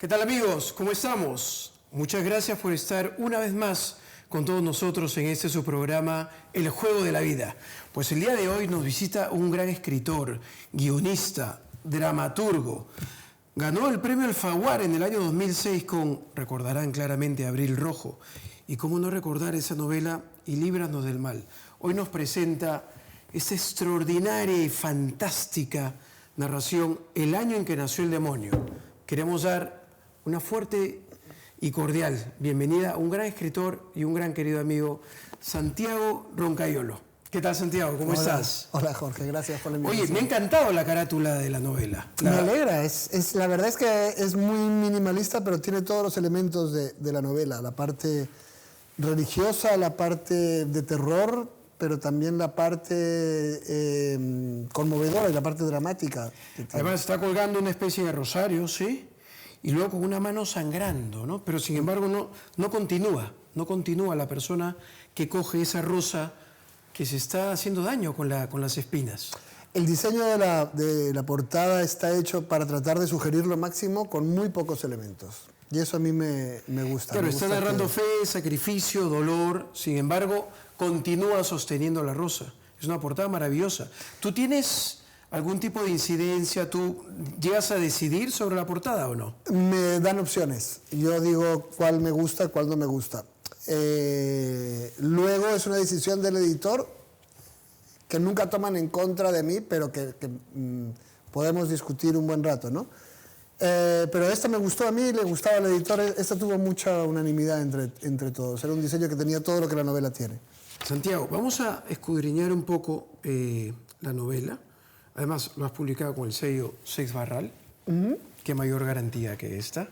¿Qué tal, amigos? ¿Cómo estamos? Muchas gracias por estar una vez más con todos nosotros en este su programa El Juego de la Vida. Pues el día de hoy nos visita un gran escritor, guionista, dramaturgo. Ganó el premio Alfaguara en el año 2006 con, recordarán claramente, Abril Rojo. Y cómo no recordar esa novela Y líbranos del mal. Hoy nos presenta esta extraordinaria y fantástica narración, El año en que nació el demonio. Queremos dar una fuerte y cordial bienvenida a un gran escritor y un gran querido amigo, Santiago Roncayolo. ¿Qué tal, Santiago? ¿Cómo estás? Hola, Jorge, gracias por la invitación. Oye, me ha encantado la carátula de la novela. Me alegra, la verdad es que es muy minimalista, pero tiene todos los elementos de la novela, la parte religiosa, la parte de terror, pero también la parte conmovedora y la parte dramática. Además está colgando una especie de rosario, ¿sí? Y luego con una mano sangrando, ¿no? Pero sin embargo no continúa la persona que coge esa rosa que se está haciendo daño con las espinas. El diseño de la portada está hecho para tratar de sugerir lo máximo con muy pocos elementos. Y eso a mí me gusta. Claro, me está gusta narrando fe, sacrificio, dolor, sin embargo, continúa sosteniendo la rosa. Es una portada maravillosa. ¿Tú tienes algún tipo de incidencia? ¿Tú llegas a decidir sobre la portada o no? Me dan opciones. Yo digo cuál me gusta, cuál no me gusta. Luego es una decisión del editor que nunca toman en contra de mí, pero que podemos discutir un buen rato, ¿no? Pero esta me gustó a mí, le gustaba al editor. Esta tuvo mucha unanimidad entre todos. Era un diseño que tenía todo lo que la novela tiene. Santiago, vamos a escudriñar un poco la novela. Además, lo has publicado con el sello Seix Barral. Qué mayor garantía que esta.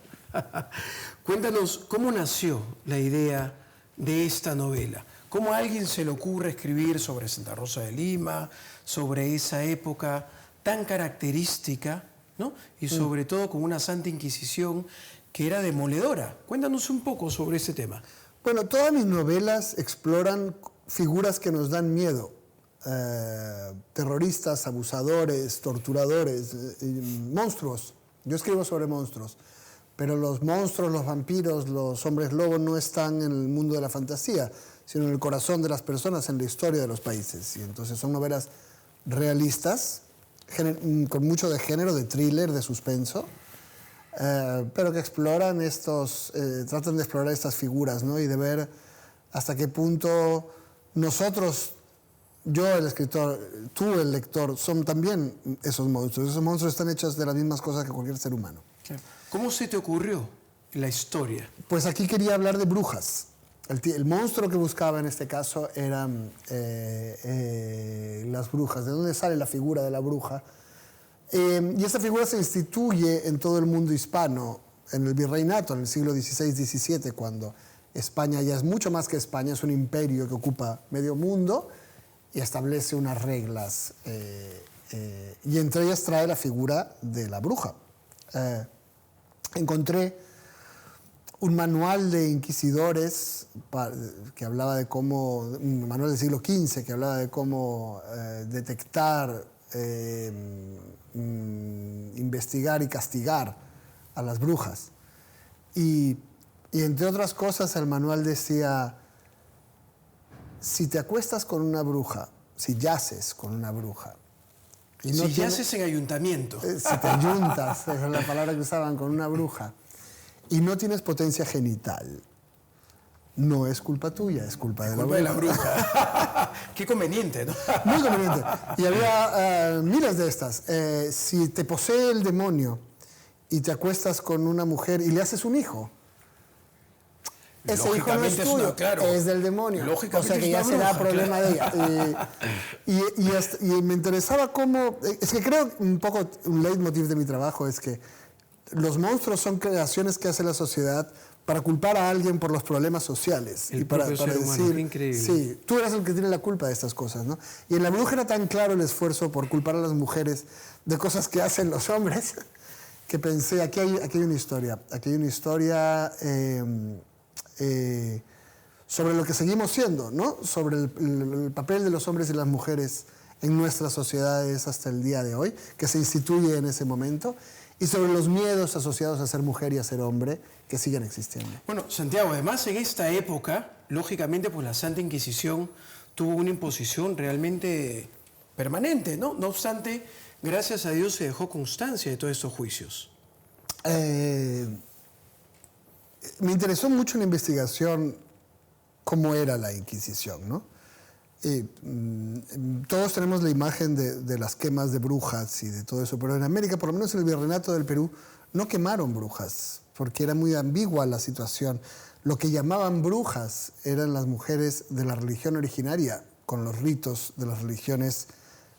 Cuéntanos, ¿cómo nació la idea de esta novela? ¿Cómo a alguien se le ocurre escribir sobre Santa Rosa de Lima, sobre esa época tan característica, ¿no? Y sobre todo con una Santa Inquisición que era demoledora? Cuéntanos un poco sobre ese tema. Bueno, todas mis novelas exploran figuras que nos dan miedo. Terroristas, abusadores, torturadores, monstruos. Yo escribo sobre monstruos, pero los monstruos, los vampiros, los hombres lobos no están en el mundo de la fantasía, sino en el corazón de las personas, en la historia de los países. Y entonces son novelas realistas, con mucho de género, de thriller, de suspenso, pero que exploran tratan de explorar estas figuras, ¿no? Y de ver hasta qué punto nosotros, yo el escritor, tú el lector, son también esos monstruos. Esos monstruos están hechos de las mismas cosas que cualquier ser humano. ¿Cómo se te ocurrió la historia? Pues aquí quería hablar de brujas. El monstruo que buscaba en este caso eran las brujas. ¿De dónde sale la figura de la bruja? Y esta figura se instituye en todo el mundo hispano, en el virreinato, en el siglo XVI-XVII, cuando España ya es mucho más que España, es un imperio que ocupa medio mundo y establece unas reglas, y entre ellas trae la figura de la bruja. Encontré un manual de inquisidores que hablaba de cómo, un manual del siglo XV que hablaba de cómo detectar, investigar y castigar a las brujas. Y entre otras cosas el manual decía: si te acuestas con una bruja, si yaces con una bruja, y no si yaces en ayuntamiento. Si te ayuntas, es la palabra que usaban, con una bruja, y no tienes potencia genital, no es culpa tuya, es culpa de la bruja. De la bruja. Qué conveniente, ¿no? Muy conveniente. Y había miles de estas. Si te posee el demonio y te acuestas con una mujer y le haces un hijo, ese hijo no es tuyo, es del demonio. O sea que ya será problema de ella. Y me interesaba cómo... Es que creo un poco un leitmotiv de mi trabajo es que los monstruos son creaciones que hace la sociedad para culpar a alguien por los problemas sociales. Y para decir, increíble. Sí, tú eres el que tiene la culpa de estas cosas, ¿no? Y en La Bruja era tan claro el esfuerzo por culpar a las mujeres de cosas que hacen los hombres, que pensé, aquí hay una historia. Aquí hay una historia... sobre lo que seguimos siendo, ¿no? Sobre el papel de los hombres y las mujeres en nuestras sociedades hasta el día de hoy, que se instituye en ese momento, y sobre los miedos asociados a ser mujer y a ser hombre que siguen existiendo. Bueno, Santiago, además en esta época, lógicamente, pues la Santa Inquisición tuvo una imposición realmente permanente, ¿no? No obstante, gracias a Dios se dejó constancia de todos estos juicios. Me interesó mucho en la investigación cómo era la Inquisición, ¿no? Todos tenemos la imagen de las quemas de brujas y de todo eso, pero en América, por lo menos en el Virreinato del Perú, no quemaron brujas, porque era muy ambigua la situación. Lo que llamaban brujas eran las mujeres de la religión originaria, con los ritos de las religiones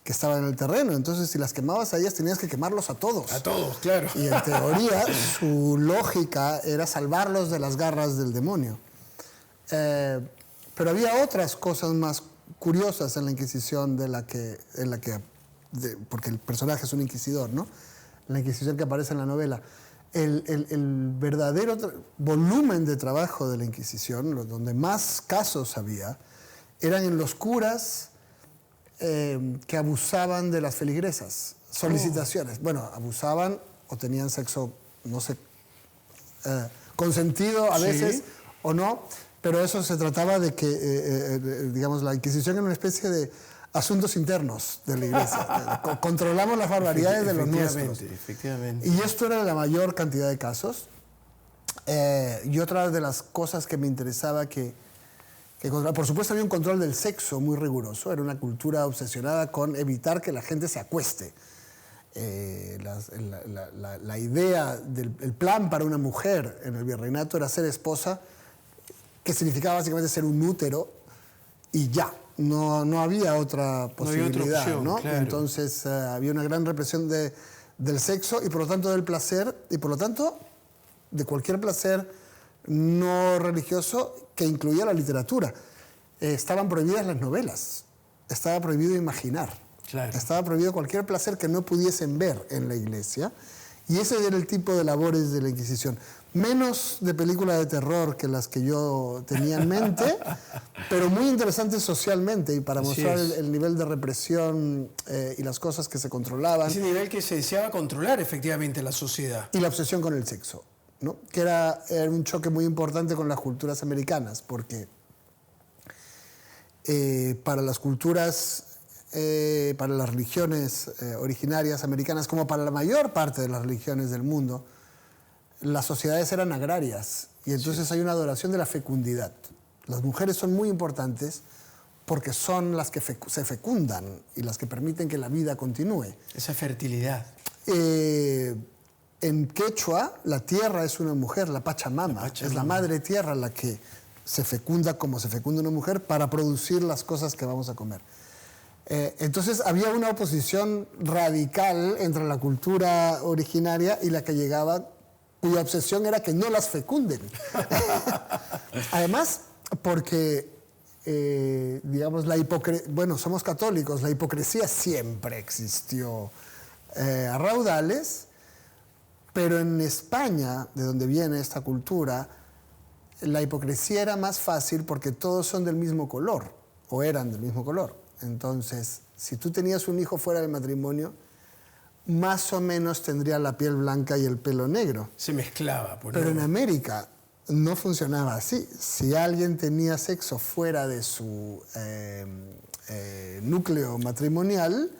que estaban en el terreno. Entonces, si las quemabas a ellas, tenías que quemarlos a todos. A todos, claro. Y en teoría, su lógica era salvarlos de las garras del demonio. Pero había otras cosas más curiosas en la Inquisición porque el personaje es un inquisidor, ¿no? La Inquisición que aparece en la novela. El verdadero volumen de trabajo de la Inquisición, donde más casos había, eran en los curas que abusaban de las feligresas, solicitaciones. Bueno, abusaban o tenían sexo, no sé, consentido a veces o no, pero eso se trataba de que, digamos, la Inquisición era una especie de asuntos internos de la Iglesia. Controlamos las barbaridades de los nuestros. Efectivamente. Y esto era la mayor cantidad de casos. Y otra de las cosas que me interesaba por supuesto había un control del sexo muy riguroso, era una cultura obsesionada con evitar que la gente se acueste. La idea el plan para una mujer en el virreinato era ser esposa, que significaba básicamente ser un útero y ya, no había otra posibilidad, no había otra opción, ¿no? Claro. Entonces había una gran represión del sexo y por lo tanto del placer y por lo tanto de cualquier placer no religioso que incluía la literatura. Estaban prohibidas las novelas, estaba prohibido imaginar, Claro. estaba prohibido cualquier placer que no pudiesen ver en la iglesia, y ese era el tipo de labores de la Inquisición. Menos de películas de terror que las que yo tenía en mente, pero muy interesantes socialmente y para mostrar el nivel de represión y las cosas que se controlaban. Ese nivel que se deseaba controlar efectivamente la sociedad. Y la obsesión con el sexo, ¿no? Que era un choque muy importante con las culturas americanas, porque para las culturas, para las religiones originarias americanas, como para la mayor parte de las religiones del mundo, las sociedades eran agrarias y entonces hay una adoración de la fecundidad. Las mujeres son muy importantes porque son las que se fecundan y las que permiten que la vida continúe. Esa fertilidad. En quechua, la tierra es una mujer, la Pachamama. Es la madre tierra la que se fecunda como se fecunda una mujer para producir las cosas que vamos a comer. Entonces había una oposición radical entre la cultura originaria y la que llegaba, cuya obsesión era que no las fecunden. Además, porque, digamos, bueno, somos católicos, la hipocresía siempre existió a raudales, pero en España, de donde viene esta cultura, la hipocresía era más fácil porque todos son del mismo color, o eran del mismo color. Entonces, si tú tenías un hijo fuera del matrimonio, más o menos tendría la piel blanca y el pelo negro. Se mezclaba. Pero en América no funcionaba así. Si alguien tenía sexo fuera de su núcleo matrimonial,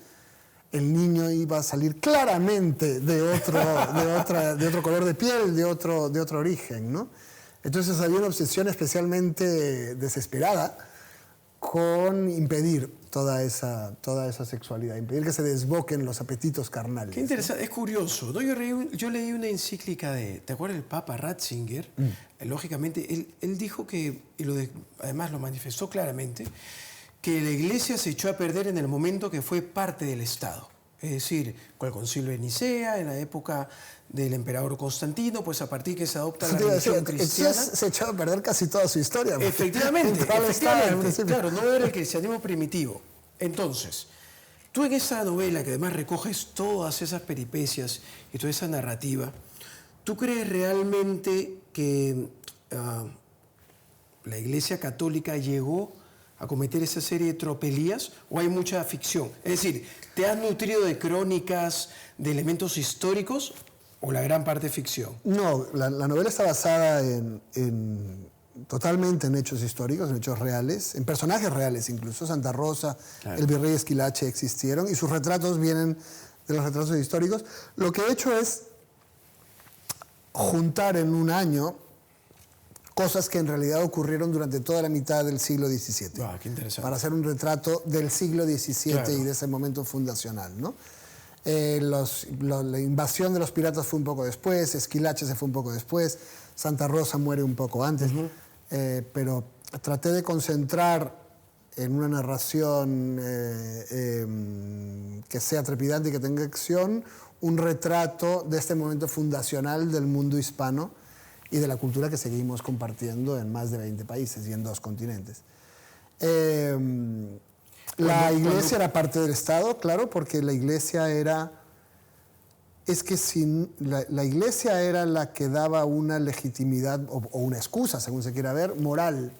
el niño iba a salir claramente de otro color de piel, de otro origen, ¿no? Entonces había una obsesión especialmente desesperada con impedir toda esa sexualidad, impedir que se desboquen los apetitos carnales. Qué interesante, es curioso, ¿no? Yo leí una encíclica ¿te acuerdas del Papa Ratzinger? Lógicamente, él dijo que, además lo manifestó claramente, que la Iglesia se echó a perder en el momento que fue parte del Estado. Es decir, con el Concilio de Nicea, en la época del emperador Constantino, pues a partir que se adopta la religión cristiana... Se echó a perder casi toda su historia. Efectivamente, claro, no era el cristianismo primitivo. Entonces, tú en esa novela, que además recoges todas esas peripecias y toda esa narrativa, ¿tú crees realmente que la Iglesia Católica llegó a cometer esa serie de tropelías o hay mucha ficción? Es decir, ¿te has nutrido de crónicas, de elementos históricos o la gran parte es ficción. No, la novela está basada totalmente en hechos históricos, en hechos reales, en personajes reales incluso. Santa Rosa, claro, el virrey Esquilache existieron y sus retratos vienen de los retratos históricos. Lo que he hecho es juntar en un año cosas que en realidad ocurrieron durante toda la mitad del siglo XVII. Wow, qué interesante. Para hacer un retrato del siglo XVII, claro, y de ese momento fundacional, ¿no? La invasión de los piratas fue un poco después, Esquilache se fue un poco después, Santa Rosa muere un poco antes, pero traté de concentrar en una narración que sea trepidante y que tenga acción, un retrato de este momento fundacional del mundo hispano y de la cultura que seguimos compartiendo en más de 20 países y en 2 continentes. La iglesia era parte del Estado, claro, porque la iglesia era... Es que la iglesia era la que daba una legitimidad o una excusa, según se quiera ver, moral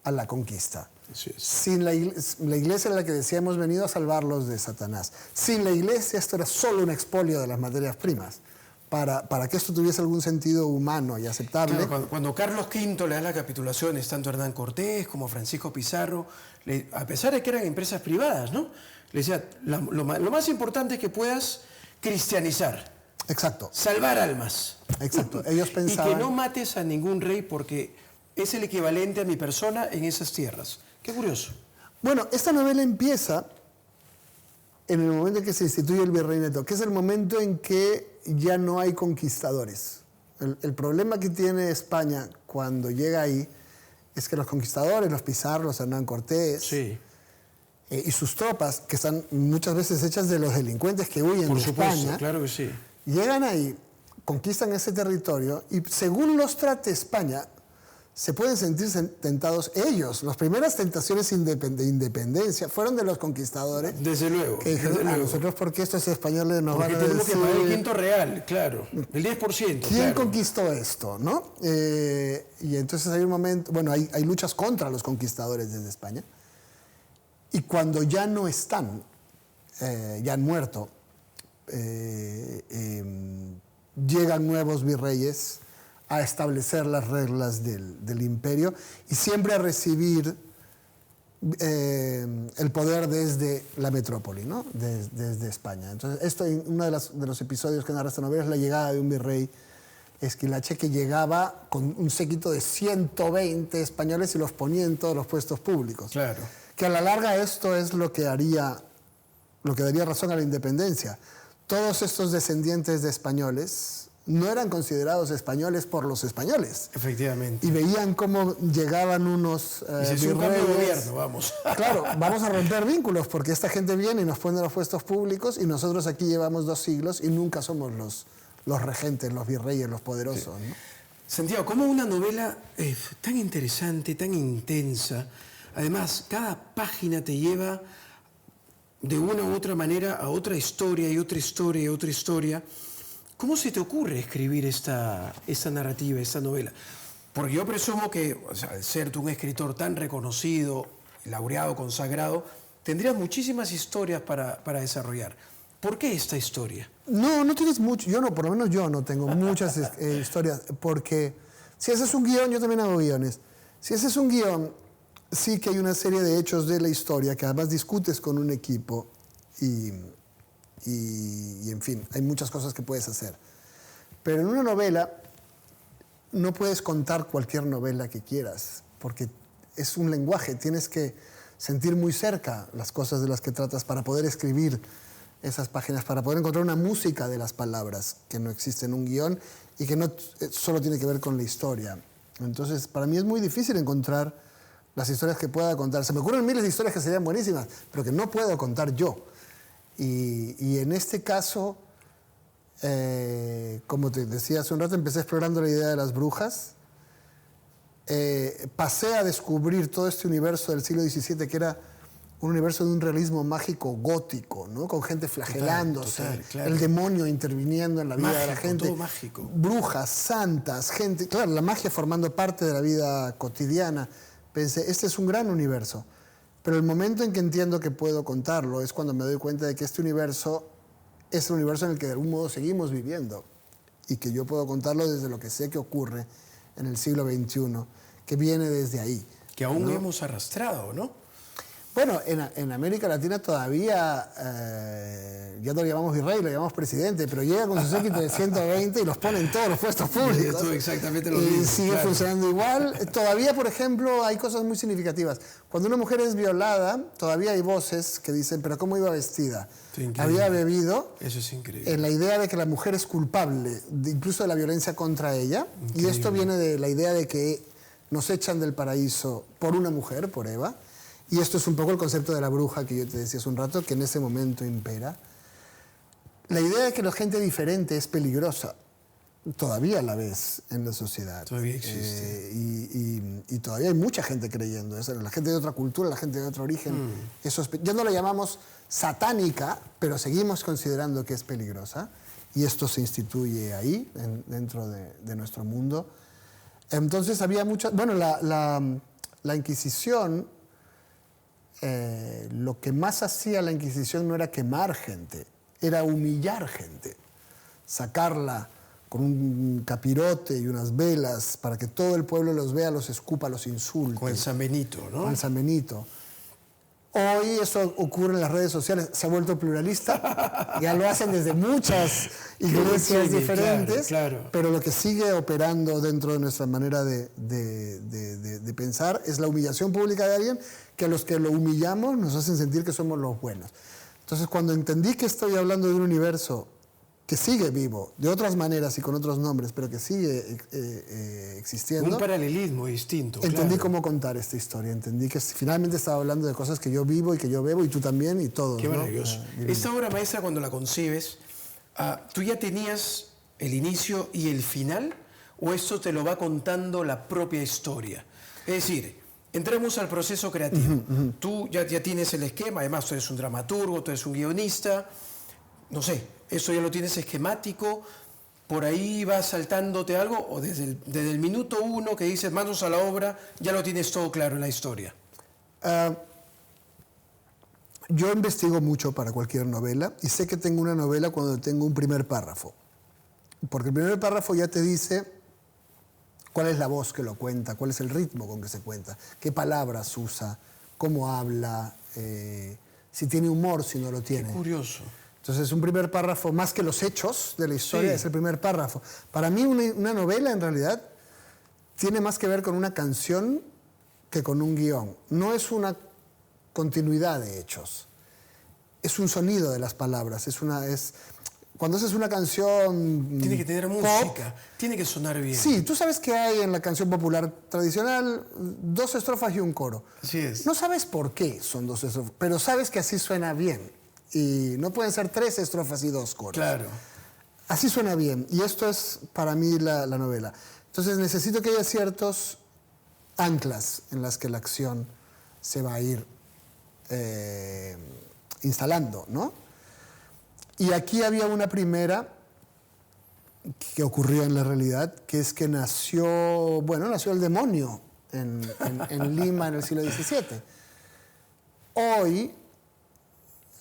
a la conquista. Sí, sí. Sin la iglesia era la que decía, hemos venido a salvarlos de Satanás. Sin la iglesia esto era solo un expolio de las materias primas. Para que esto tuviese algún sentido humano y aceptable. Claro, cuando Carlos V le da las capitulaciones, tanto a Hernán Cortés como a Francisco Pizarro, a pesar de que eran empresas privadas, ¿no? Le decía, lo más importante es que puedas cristianizar. Exacto. Salvar almas. Exacto. Ellos pensaban... Y que no mates a ningún rey porque es el equivalente a mi persona en esas tierras. Qué curioso. Bueno, esta novela empieza en el momento en que se instituye el virreinato, que es el momento en que ya no hay conquistadores. El problema que tiene España cuando llega ahí es que los conquistadores, los Pizarro, los Hernán Cortés, sí, y sus tropas, que están muchas veces hechas de los delincuentes que huyen de España, claro que sí, llegan ahí, conquistan ese territorio y según los trate España, se pueden sentir tentados ellos. Las primeras tentaciones de independencia fueron de los conquistadores. Desde luego. Que dijeron, a nosotros porque estos españoles nos van a decir... Porque tenemos que pagar el quinto real, claro. El 10%. ¿Quién claro conquistó esto, no? Y entonces hay un momento... Bueno, hay luchas contra los conquistadores desde España. Y cuando ya no están, ya han muerto, llegan nuevos virreyes a establecer las reglas del imperio y siempre a recibir el poder desde la metrópoli, ¿no? Desde España. Entonces, esto, uno de los episodios que narra esta novela es la llegada de un virrey Esquilache que llegaba con un séquito de 120 españoles y los ponía en todos los puestos públicos. Claro. Que a la larga esto es lo que daría razón a la independencia. Todos estos descendientes de españoles no eran considerados españoles por los españoles. Efectivamente. Y veían cómo llegaban unos y se hizo un cambio de gobierno, vamos. Claro, vamos a romper vínculos porque esta gente viene y nos pone los puestos públicos y nosotros aquí llevamos 2 siglos y nunca somos los regentes, los virreyes, los poderosos. Sí. ¿No? Santiago, ¿cómo una novela tan interesante, tan intensa? Además, cada página te lleva de una u otra manera a otra historia y otra historia y otra historia. ¿Cómo se te ocurre escribir esta narrativa, esta novela? Porque yo presumo que, o sea, al ser tú un escritor tan reconocido, laureado, consagrado, tendrías muchísimas historias para desarrollar. ¿Por qué esta historia? No tienes mucho. Yo no, por lo menos yo no tengo muchas historias, porque si haces un guión, yo también hago guiones. Si haces un guión, sí que hay una serie de hechos de la historia que además discutes con un equipo y en fin, hay muchas cosas que puedes hacer. Pero en una novela no puedes contar cualquier novela que quieras, porque es un lenguaje, tienes que sentir muy cerca las cosas de las que tratas para poder escribir esas páginas, para poder encontrar una música de las palabras que no existe en un guión y que no solo tiene que ver con la historia. Entonces, para mí es muy difícil encontrar las historias que pueda contar. Se me ocurren miles de historias que serían buenísimas, pero que no puedo contar yo. Y en este caso, como te decía hace un rato, empecé explorando la idea de las brujas. Pasé a descubrir todo este universo del siglo XVII, que era un universo de un realismo mágico gótico, ¿no? Con gente flagelándose, total, claro. El demonio interviniendo en la vida mágico, de la gente. Todo mágico. Brujas, santas, gente... Claro, la magia formando parte de la vida cotidiana. Pensé, este es un gran universo. Pero el momento en que entiendo que puedo contarlo es cuando me doy cuenta de que este universo es el universo en el que de algún modo seguimos viviendo. y que yo puedo contarlo desde lo que sé que ocurre en el siglo XXI, que viene desde ahí. Que aún ¿no? hemos arrastrado, ¿no? Bueno, en América Latina todavía, ya no lo llamamos virrey, lo llamamos presidente, pero llega con su séquito de 120 y los pone en todos los puestos públicos. Esto exactamente lo y mismo, sigue claro. funcionando igual. Todavía, por ejemplo, hay cosas muy significativas. Cuando una mujer es violada, todavía hay voces que dicen, pero ¿cómo iba vestida? Había bebido. Eso es increíble. En la idea de que la mujer es culpable, incluso de la violencia contra ella. Increíble. Y esto viene de la idea de que nos echan del paraíso por una mujer, por Eva. Y esto es un poco el concepto de la bruja que yo te decía hace un rato, que en ese momento impera. La idea de que la gente diferente es peligrosa, todavía la ves en la sociedad. Todavía existe. Y todavía hay mucha gente creyendo eso. La gente de otra cultura, la gente de otro origen. Ya no la llamamos satánica, pero seguimos considerando que es peligrosa. Y esto se instituye ahí, dentro de nuestro mundo. Entonces había mucha... Bueno, la Inquisición... lo que más hacía la Inquisición no era quemar gente, era humillar gente, sacarla con un capirote y unas velas para que todo el pueblo los vea, los escupa, los insulte. Con el San Benito, ¿no? Con el San Benito. Hoy eso ocurre en las redes sociales, se ha vuelto pluralista, ya lo hacen desde muchas iglesias diferentes, claro. Pero lo que sigue operando dentro de nuestra manera de pensar es la humillación pública de alguien, que a los que lo humillamos nos hacen sentir que somos los buenos. Entonces, cuando entendí que estoy hablando de un universo que sigue vivo, de otras maneras y con otros nombres, pero que sigue existiendo. Un paralelismo distinto. Entendí claro. cómo contar esta historia, entendí que finalmente estaba hablando de cosas que yo vivo y que yo bebo y tú también y todos. Qué ¿no? maravilloso. Esta obra maestra, cuando la concebes, ¿tú ya tenías el inicio y el final? ¿O esto te lo va contando la propia historia? Es decir, entremos al proceso creativo. Tú ya tienes el esquema, además tú eres un dramaturgo, tú eres un guionista, no sé. ¿Eso ya lo tienes esquemático? ¿Por ahí va saltándote algo? ¿O desde el minuto uno que dices manos a la obra, ya lo tienes todo claro en la historia? Yo investigo mucho para cualquier novela y sé que tengo una novela cuando tengo un primer párrafo. Porque el primer párrafo ya te dice cuál es la voz que lo cuenta, cuál es el ritmo con que se cuenta, qué palabras usa, cómo habla, si tiene humor, si no lo tiene. Qué curioso. Entonces, un primer párrafo, más que los hechos de la historia, Sí. es el primer párrafo. Para mí, una novela, en realidad, tiene más que ver con una canción que con un guión. No es una continuidad de hechos. Es un sonido de las palabras. Cuando haces una canción Tiene que tener pop, música, tiene que sonar bien. sí, tú sabes que hay en la canción popular tradicional 2 estrofas y un coro. Así es. No sabes por qué son 2 estrofas, pero sabes que así suena bien. Y no pueden ser 3 estrofas y 2 coros. Claro. Así suena bien. Y esto es para mí la novela. Entonces necesito que haya ciertos anclas en las que la acción se va a ir instalando, ¿no? Y aquí había una primera que ocurrió en la realidad, que es que nació el demonio en Lima en el siglo XVII. Hoy,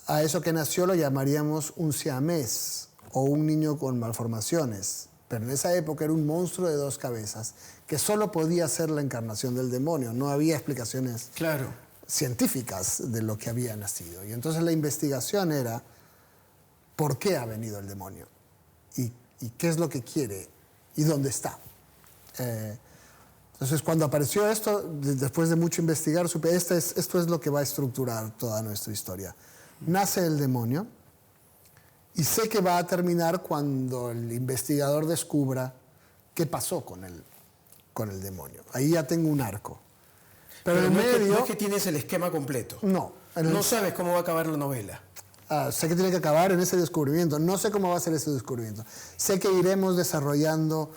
a eso que nació lo llamaríamos un siamés o un niño con malformaciones. Pero en esa época era un monstruo de 2 cabezas que solo podía ser la encarnación del demonio. No había explicaciones Claro. científicas de lo que había nacido. Y entonces la investigación era por qué ha venido el demonio y qué es lo que quiere y dónde está. Entonces cuando apareció esto, después de mucho investigar, supe esto es lo que va a estructurar toda nuestra historia. Nace el demonio y sé que va a terminar cuando el investigador descubra qué pasó con el demonio. Ahí ya tengo un arco. Pero en el no medio... es que tienes el esquema completo. No. No sabes cómo va a acabar la novela. Sé que tiene que acabar en ese descubrimiento. No sé cómo va a ser ese descubrimiento. Sé que iremos desarrollando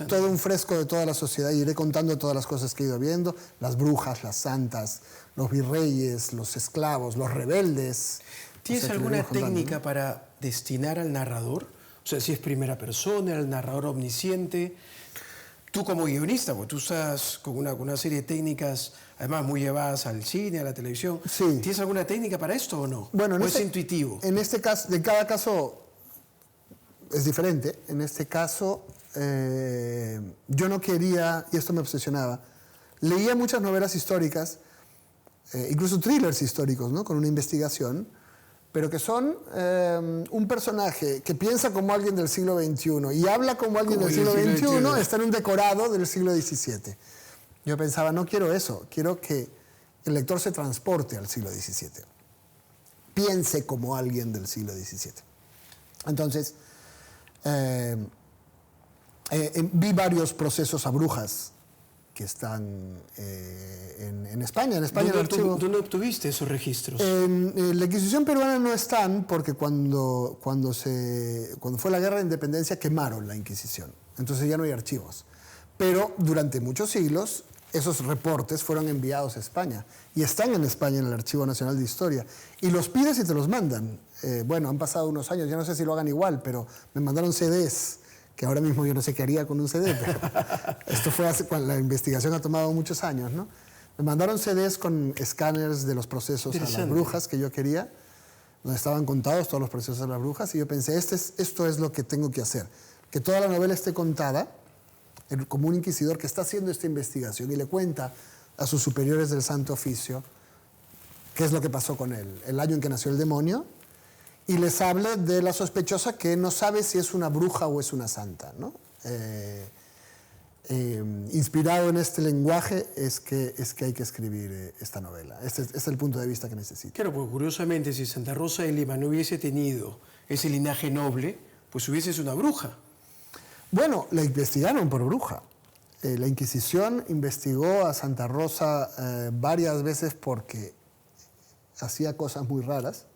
todo un fresco de toda la sociedad. Iré contando todas las cosas que he ido viendo. Las brujas, las santas, los virreyes, los esclavos, los rebeldes. ¿Tienes alguna técnica para destinar al narrador? O sea, si es primera persona, el narrador omnisciente. Tú como guionista, pues tú estás con una serie de técnicas, además muy llevadas al cine, a la televisión. Sí. ¿Tienes alguna técnica para esto o no? Bueno, ¿O es intuitivo? En este caso, de cada caso es diferente. En este caso, yo no quería, y esto me obsesionaba, leía muchas novelas históricas, incluso thrillers históricos, ¿no? Con una investigación, pero que son un personaje que piensa como alguien del siglo XXI y habla como alguien del siglo XXI, está en un decorado del siglo XVII. Yo pensaba, no quiero eso, quiero que el lector se transporte al siglo XVII, piense como alguien del siglo XVII. Entonces, vi varios procesos a brujas que están en España. En España ¿Dónde obtuviste esos registros? En la Inquisición peruana no están porque cuando fue la Guerra de Independencia quemaron la Inquisición. Entonces ya no hay archivos. Pero durante muchos siglos esos reportes fueron enviados a España y están en España en el Archivo Nacional de Historia. Y los pides y te los mandan. Bueno, han pasado unos años, ya no sé si lo hagan igual, pero me mandaron CDs, que ahora mismo yo no sé qué haría con un CD, pero esto fue cuando la investigación ha tomado muchos años, ¿no? Me mandaron CDs con escáneres de los procesos a las brujas que yo quería, donde estaban contados todos los procesos a las brujas, y yo pensé, esto es lo que tengo que hacer, que toda la novela esté contada como un inquisidor que está haciendo esta investigación y le cuenta a sus superiores del Santo Oficio qué es lo que pasó con él, el año en que nació el demonio, y les habla de la sospechosa que no sabe si es una bruja o es una santa, ¿no? Inspirado en este lenguaje es que hay que escribir esta novela. Este es el punto de vista que necesito. Claro, porque curiosamente, si Santa Rosa de Lima no hubiese tenido ese linaje noble, pues hubiese sido una bruja. Bueno, la investigaron por bruja. La Inquisición investigó a Santa Rosa varias veces porque hacía cosas muy raras.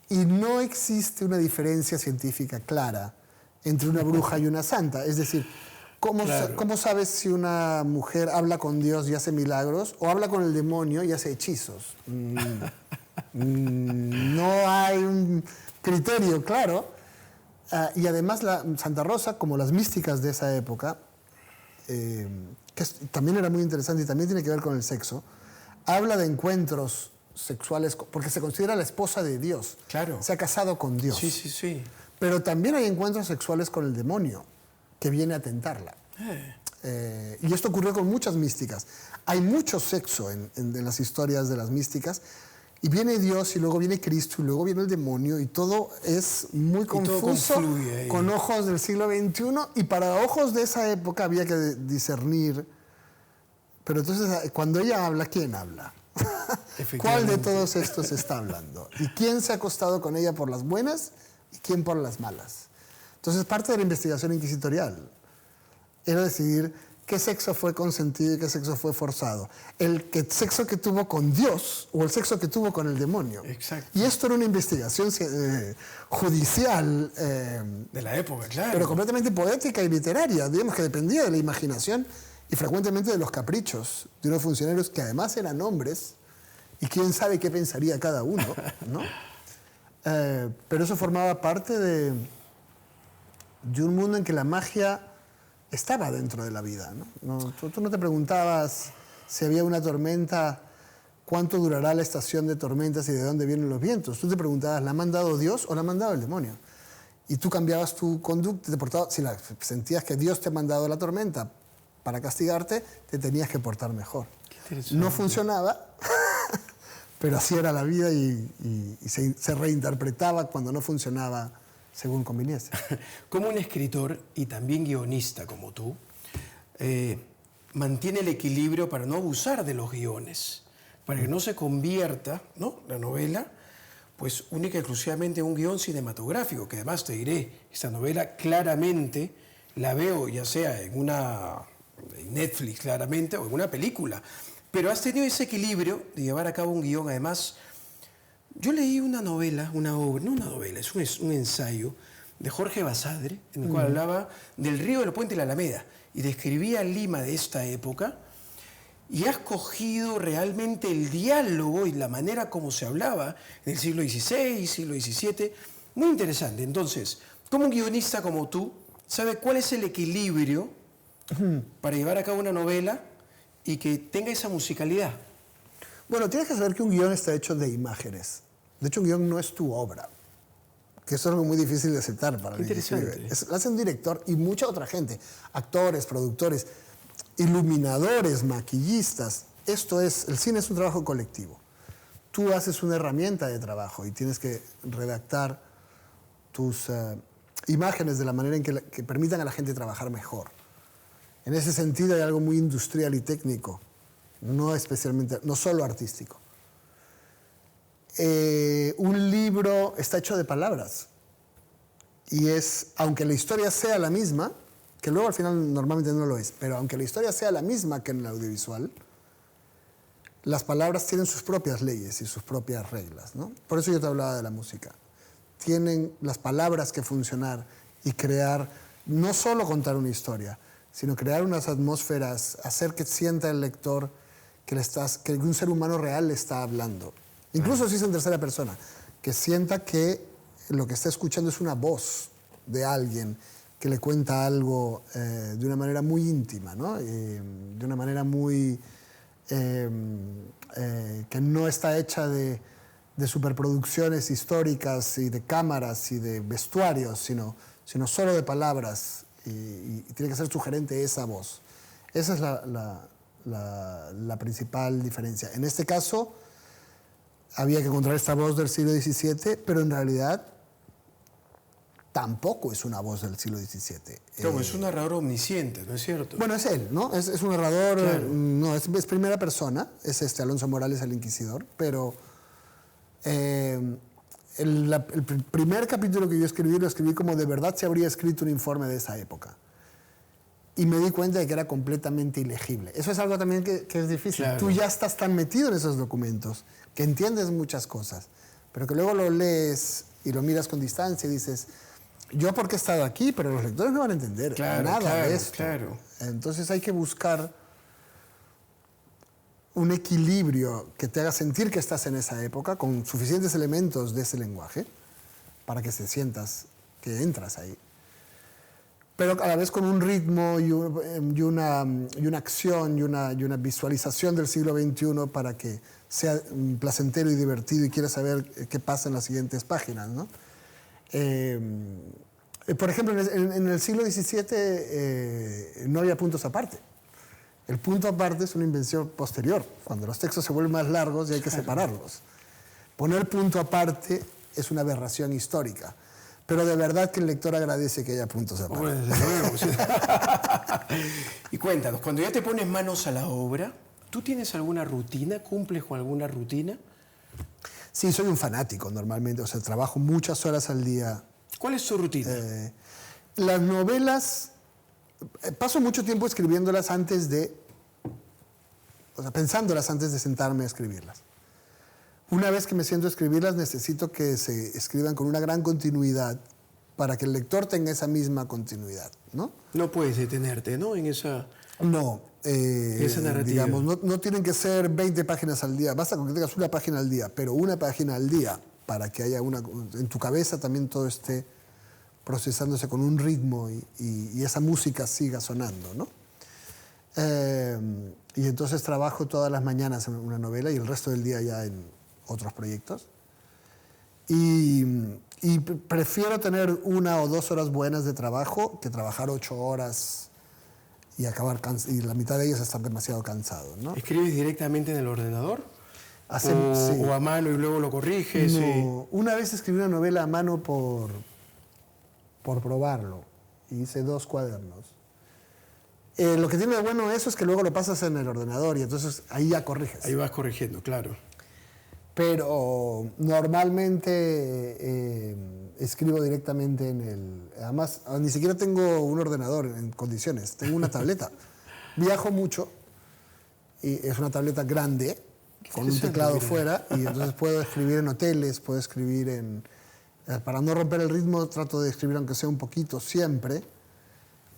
Y no existe una diferencia científica clara entre una bruja y una santa. Es decir, ¿cómo sabes si una mujer habla con Dios y hace milagros o habla con el demonio y hace hechizos? No hay un criterio claro. Y además Santa Rosa, como las místicas de esa época, también era muy interesante y también tiene que ver con el sexo, habla de encuentros sexuales, porque se considera la esposa de Dios. Claro. Se ha casado con Dios. Sí, sí, sí. Pero también hay encuentros sexuales con el demonio, que viene a tentarla. Y esto ocurrió con muchas místicas. Hay mucho sexo en las historias de las místicas, y viene Dios, y luego viene Cristo, y luego viene el demonio, y todo es muy confuso, con ojos del siglo XXI, y para ojos de esa época había que discernir. Pero entonces, cuando ella habla, ¿quién habla? ¿Cuál de todos estos está hablando? ¿Y quién se ha acostado con ella por las buenas y quién por las malas? Entonces, parte de la investigación inquisitorial era decidir qué sexo fue consentido y qué sexo fue forzado. Sexo que tuvo con Dios o el sexo que tuvo con el demonio. Exacto. Y esto era una investigación judicial. De la época, claro. Pero completamente poética y literaria. Digamos que dependía de la imaginación y frecuentemente de los caprichos de unos funcionarios que además eran hombres, y quién sabe qué pensaría cada uno, ¿no? Pero eso formaba parte de un mundo en que la magia estaba dentro de la vida, ¿no? Tú no te preguntabas si había una tormenta, cuánto durará la estación de tormentas y de dónde vienen los vientos. Tú te preguntabas, ¿la ha mandado Dios o la ha mandado el demonio? Y tú cambiabas tu conducta, si sentías que Dios te ha mandado la tormenta para castigarte, te tenías que portar mejor. No funcionaba, pero así era la vida y se reinterpretaba cuando no funcionaba según conviniese. Como un escritor y también guionista como tú, mantiene el equilibrio para no abusar de los guiones, para que no se convierta, ¿no?, la novela, pues única y exclusivamente en un guión cinematográfico, que además te diré, esta novela claramente la veo ya sea en Netflix claramente o en una película, pero has tenido ese equilibrio de llevar a cabo un guión. Además, yo leí una novela, una obra, no una novela, es un ensayo de Jorge Basadre, en el cual hablaba del río del Puente de la Alameda y describía Lima de esta época, y has cogido realmente el diálogo y la manera como se hablaba en el siglo XVI, siglo XVII, muy interesante. Entonces, como un guionista como tú, ¿sabe cuál es el equilibrio para llevar a cabo una novela y que tenga esa musicalidad? Bueno, tienes que saber que un guión está hecho de imágenes. De hecho, un guión no es tu obra. que eso es algo muy difícil de aceptar para alguien que Interesante. escribe. Lo hace un director y mucha otra gente, actores, productores, iluminadores, maquillistas. El cine es un trabajo colectivo. Tú haces una herramienta de trabajo y tienes que redactar tus imágenes de la manera en que permitan a la gente trabajar mejor. En ese sentido hay algo muy industrial y técnico, no solo artístico. Un libro está hecho de palabras y aunque la historia sea la misma, que luego al final normalmente no lo es, pero aunque la historia sea la misma que en el audiovisual, las palabras tienen sus propias leyes y sus propias reglas, ¿no? Por eso yo te hablaba de la música. Tienen las palabras que funcionar y crear, no solo contar una historia, sino crear unas atmósferas, hacer que sienta el lector que un ser humano real le está hablando. Incluso si es en tercera persona, que sienta que lo que está escuchando es una voz de alguien que le cuenta algo de una manera muy íntima, ¿no? De una manera muy... que no está hecha de superproducciones históricas y de cámaras y de vestuarios, sino solo de palabras y tiene que ser sugerente esa voz. Esa es la principal diferencia. En este caso, había que encontrar esta voz del siglo XVII, pero en realidad tampoco es una voz del siglo XVII. Como es un narrador omnisciente, ¿no es cierto? Bueno, es él, ¿no? Es un narrador, Claro. no, es primera persona, es Alonso Morales, el Inquisidor, pero el primer capítulo que yo escribí, lo escribí como de verdad se habría escrito un informe de esa época. Y me di cuenta de que era completamente ilegible. Eso es algo también que es difícil. Claro. Tú ya estás tan metido en esos documentos que entiendes muchas cosas, pero que luego lo lees y lo miras con distancia y dices, yo porque he estado aquí, pero los lectores no van a entender nada de esto. Claro. Entonces hay que buscar un equilibrio que te haga sentir que estás en esa época con suficientes elementos de ese lenguaje para que sientas que entras ahí. Pero a la vez con un ritmo y una acción y una visualización del siglo XXI para que sea placentero y divertido y quieras saber qué pasa en las siguientes páginas, ¿no? Por ejemplo, en el siglo XVII no había puntos aparte. El punto aparte es una invención posterior, cuando los textos se vuelven más largos y hay que separarlos. Poner punto aparte es una aberración histórica. Pero de verdad que el lector agradece que haya puntos aparte. Bueno, desde luego, sí. Y cuéntanos, cuando ya te pones manos a la obra, ¿tú tienes alguna rutina? ¿Cumples con alguna rutina? Sí, soy un fanático normalmente, o sea, trabajo muchas horas al día. ¿Cuál es tu rutina? Las novelas, paso mucho tiempo escribiéndolas pensándolas antes de sentarme a escribirlas. Una vez que me siento a escribirlas, necesito que se escriban con una gran continuidad para que el lector tenga esa misma continuidad, ¿no? No puedes detenerte, ¿no? En esa... No, esa narrativa. digamos, no tienen que ser 20 páginas al día, basta con que tengas una página al día, pero una página al día para que haya en tu cabeza también todo esté procesándose con un ritmo y esa música siga sonando, ¿no? Y entonces trabajo todas las mañanas en una novela y el resto del día ya en otros proyectos. Y prefiero tener 1 o 2 horas buenas de trabajo que trabajar 8 horas y y la mitad de ellas estar demasiado cansado, ¿no? ¿Escribes directamente en el ordenador? Sí. ¿O a mano y luego lo corriges? No, una vez escribí una novela a mano por probarlo. Hice 2 cuadernos. Lo que tiene de bueno eso es que luego lo pasas en el ordenador y entonces ahí ya corriges. Ahí vas corrigiendo, claro. Pero normalmente escribo directamente en el... Además, ni siquiera tengo un ordenador en condiciones, tengo una tableta. Viajo mucho y es una tableta grande con un teclado fuera y entonces puedo escribir en hoteles, puedo escribir para no romper el ritmo trato de escribir aunque sea un poquito siempre.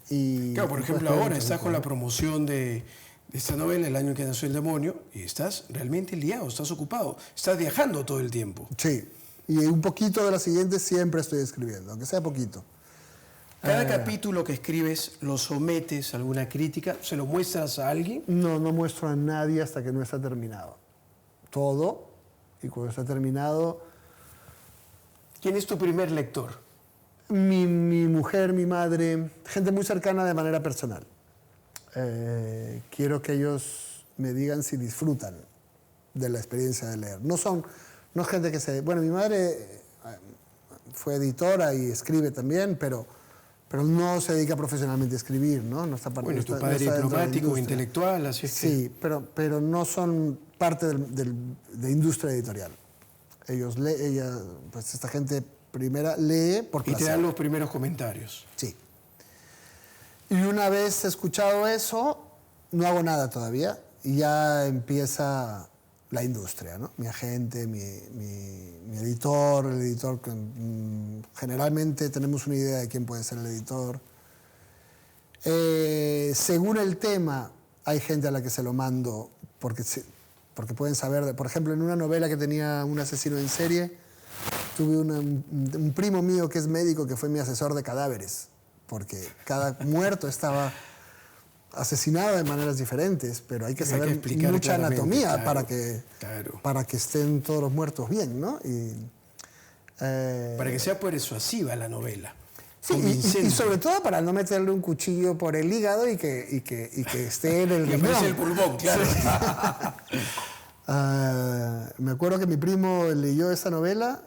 Claro, por ejemplo, ahora estás con la promoción de esta novela, El año en que nació el demonio, y estás realmente liado, estás ocupado, estás viajando todo el tiempo. Sí, y un poquito de la siguiente siempre estoy escribiendo, aunque sea poquito. ¿Cada capítulo que escribes lo sometes a alguna crítica? ¿Se lo muestras a alguien? No muestro a nadie hasta que no está terminado. Todo, y cuando está terminado, ¿Quién es tu primer lector? Mi mujer, mi madre, gente muy cercana de manera personal. Quiero que ellos me digan si disfrutan de la experiencia de leer. No es gente que se... Bueno, mi madre fue editora y escribe también, pero no se dedica profesionalmente a escribir, ¿no? No está Bueno, tu padre diplomático, intelectual, así es que... Sí, pero no son parte de industria editorial. Pues esta gente primera lee por placer. Y te dan los primeros comentarios. Sí. Y una vez escuchado eso, no hago nada todavía y ya empieza la industria, ¿no? Mi agente, mi editor, el editor que generalmente tenemos una idea de quién puede ser el editor. Según el tema, hay gente a la que se lo mando porque pueden saber, por ejemplo, en una novela que tenía un asesino en serie, tuve un primo mío que es médico que fue mi asesor de cadáveres, porque cada muerto estaba asesinado de maneras diferentes, pero hay que saber mucha anatomía para que estén todos los muertos bien, ¿no? Para que sea persuasiva la novela. Sí, y sobre todo para no meterle un cuchillo por el hígado y que esté en el riñón. el pulmón, claro. Me acuerdo que mi primo leyó esa novela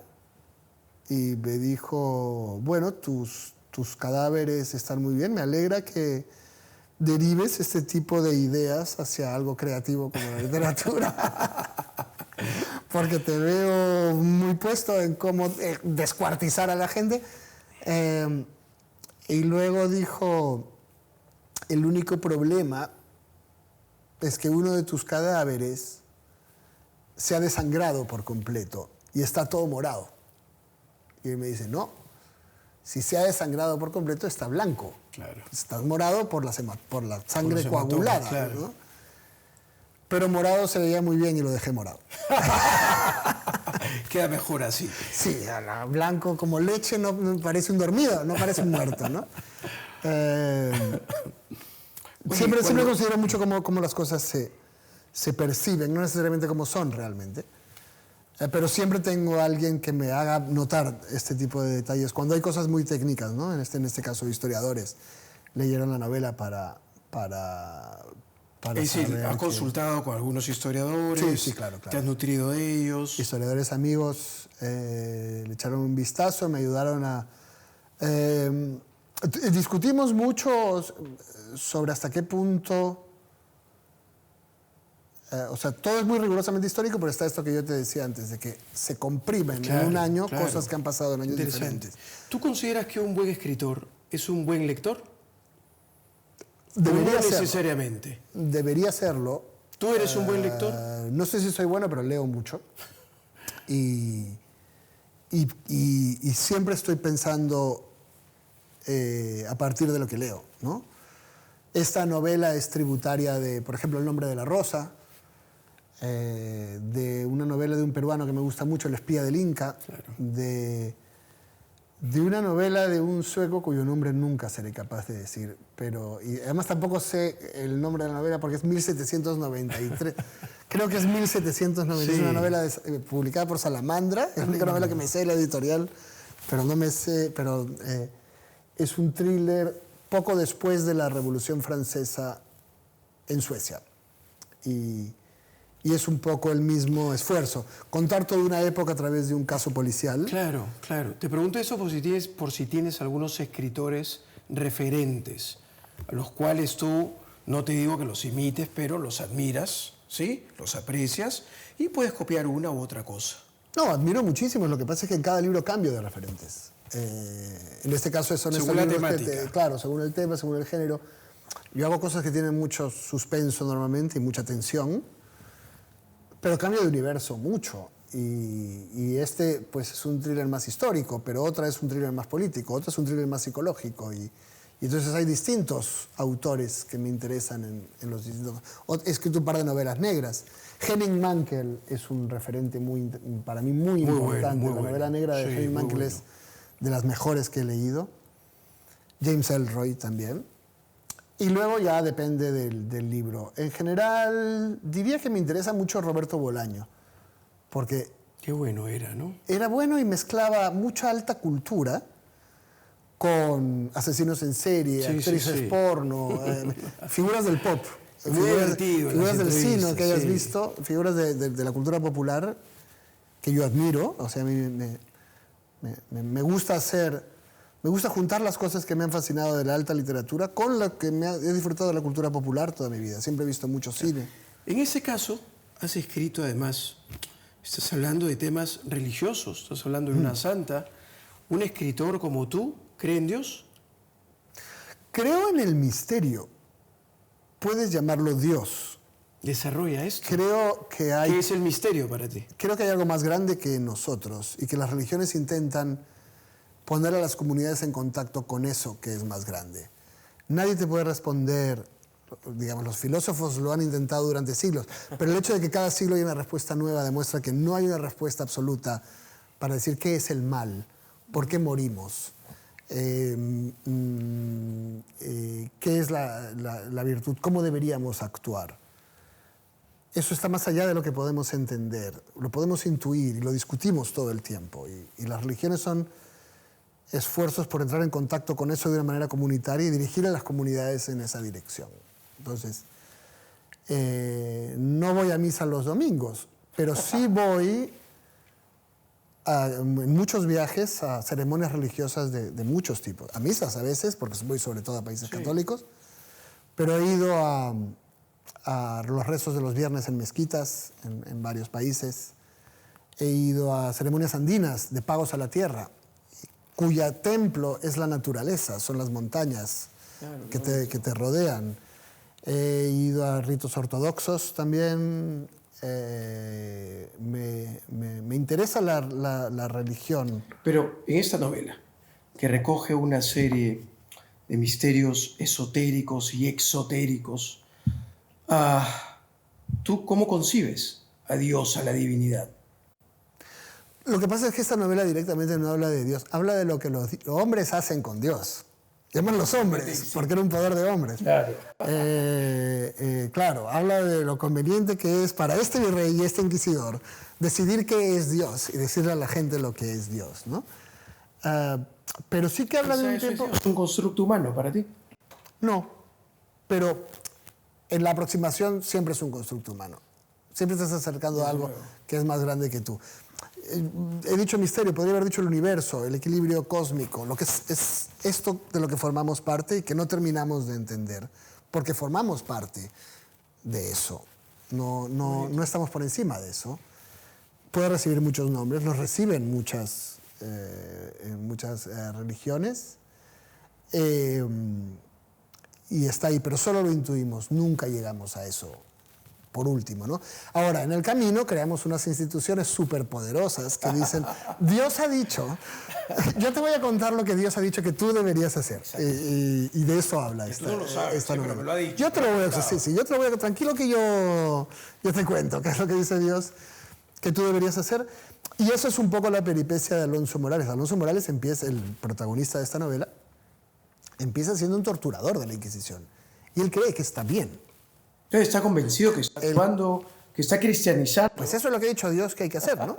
y me dijo, bueno, tus cadáveres están muy bien, me alegra que derives este tipo de ideas hacia algo creativo como la literatura. Porque te veo muy puesto en cómo descuartizar a la gente. Y luego dijo, el único problema es que uno de tus cadáveres se ha desangrado por completo y está todo morado. Y él me dice, no, si se ha desangrado por completo está blanco. Claro. Estás morado por la sangre coagulada. Claro. ¿No? Pero morado se veía muy bien y lo dejé morado. Queda mejor así. Sí, blanco como leche no parece un dormido, no parece un muerto, ¿no? Siempre considero mucho cómo las cosas se perciben, no necesariamente como son realmente. Pero siempre tengo a alguien que me haga notar este tipo de detalles. Cuando hay cosas muy técnicas, ¿no? En este caso, historiadores leyeron la novela para es decir, has consultado con algunos historiadores, sí, claro. Te has nutrido de ellos. Historiadores amigos le echaron un vistazo, me ayudaron a... discutimos mucho sobre hasta qué punto... o sea, todo es muy rigurosamente histórico, pero está esto que yo te decía antes, de que se comprimen en un año cosas que han pasado en años diferentes. ¿Tú consideras que un buen escritor es un buen lector? Debería no necesariamente. Debería serlo. ¿Tú eres un buen lector? No sé si soy bueno, pero leo mucho. Y siempre estoy pensando a partir de lo que leo, ¿no? Esta novela es tributaria de, por ejemplo, El nombre de la rosa, de una novela de un peruano que me gusta mucho, El espía del Inca, claro. de una novela de un sueco cuyo nombre nunca seré capaz de decir, y además tampoco sé el nombre de la novela porque es 1793. Creo que es 1793, sí. Una novela publicada por Salamandra, es la única novela que me sé de la editorial, pero no me sé, es un thriller poco después de la Revolución Francesa en Suecia. Y es un poco el mismo esfuerzo. Contar toda una época a través de un caso policial. Claro. Te pregunto eso por si tienes algunos escritores referentes, a los cuales tú, no te digo que los imites, pero los admiras, ¿sí? Los aprecias y puedes copiar una u otra cosa. No, admiro muchísimo. Lo que pasa es que en cada libro cambio de referentes. En este caso son según la temática. Claro, según el tema, según el género. Yo hago cosas que tienen mucho suspenso normalmente y mucha tensión, pero cambio de universo mucho. Y este pues es un thriller más histórico, pero otra es un thriller más político, otra es un thriller más psicológico. Y entonces hay distintos autores que me interesan en los distintos... He escrito un par de novelas negras. Henning Mankell es un referente para mí muy importante. Bueno, la novela negra de Henning Mankell es de las mejores que he leído. James Ellroy también. Y luego ya depende del libro. En general, diría que me interesa mucho Roberto Bolaño, porque Qué bueno era, ¿no? Era bueno y mezclaba mucha alta cultura con asesinos en serie, Sí, actrices sí. porno, figuras del pop, Muy divertido en figuras las del cine entrevistas, que hayas sí. visto, figuras de la cultura popular que yo admiro. O sea, a mí me gusta me gusta juntar las cosas que me han fascinado de la alta literatura con lo que he disfrutado de la cultura popular toda mi vida. Siempre he visto mucho cine. En ese caso, has escrito además, estás hablando de temas religiosos, estás hablando de una santa. ¿Un escritor como tú cree en Dios? Creo en el misterio. Puedes llamarlo Dios. Desarrolla esto. Creo que hay... ¿Qué es el misterio para ti? Creo que hay algo más grande que nosotros y que las religiones intentan poner a las comunidades en contacto con eso que es más grande. Nadie te puede responder, digamos, los filósofos lo han intentado durante siglos, pero el hecho de que cada siglo hay una respuesta nueva demuestra que no hay una respuesta absoluta para decir qué es el mal, por qué morimos, qué es la virtud, cómo deberíamos actuar. Eso está más allá de lo que podemos entender, lo podemos intuir y lo discutimos todo el tiempo. Y las religiones son esfuerzos por entrar en contacto con eso de una manera comunitaria y dirigir a las comunidades en esa dirección. Entonces, no voy a misa los domingos, pero sí voy en muchos viajes a ceremonias religiosas de muchos tipos. A misas a veces, porque voy sobre todo a países católicos, pero he ido a los rezos de los viernes en mezquitas en varios países. He ido a ceremonias andinas de pagos a la tierra, cuya templo es la naturaleza, son las montañas que te rodean. He ido a ritos ortodoxos también. Me interesa la religión. Pero en esta novela, que recoge una serie de misterios esotéricos y exotéricos, ¿tú cómo concibes a Dios, a la divinidad? Lo que pasa es que esta novela directamente no habla de Dios, habla de lo que los hombres hacen con Dios. Llaman los hombres, porque era un poder de hombres. Claro. Claro, habla de lo conveniente que es para este virrey y este inquisidor decidir qué es Dios y decirle a la gente lo que es Dios, ¿no? Pero sí que habla de un tiempo... ¿Es un constructo humano para ti? No, pero en la aproximación siempre es un constructo humano. Siempre estás acercando a algo que es más grande que tú. He dicho misterio, podría haber dicho el universo, el equilibrio cósmico, lo que es esto de lo que formamos parte y que no terminamos de entender, porque formamos parte de eso. No estamos por encima de eso. Puede recibir muchos nombres, los reciben muchas religiones, y está ahí, pero solo lo intuimos, nunca llegamos a eso. Por último, ¿no? Ahora, en el camino creamos unas instituciones superpoderosas que dicen, Dios ha dicho, yo te voy a contar lo que Dios ha dicho que tú deberías hacer. Y de eso habla esta Tú no lo sabes, esta novela. pero me lo ha dicho. Yo te lo voy a yo te lo voy a tranquilo que yo te cuento qué es lo que dice Dios que tú deberías hacer. Y eso es un poco la peripecia de Alonso Morales. Alonso Morales empieza, el protagonista de esta novela, empieza siendo un torturador de la Inquisición. Y él cree que está bien. Entonces está convencido que está actuando, que está cristianizando. Pues eso es lo que ha dicho Dios que hay que hacer, ¿no?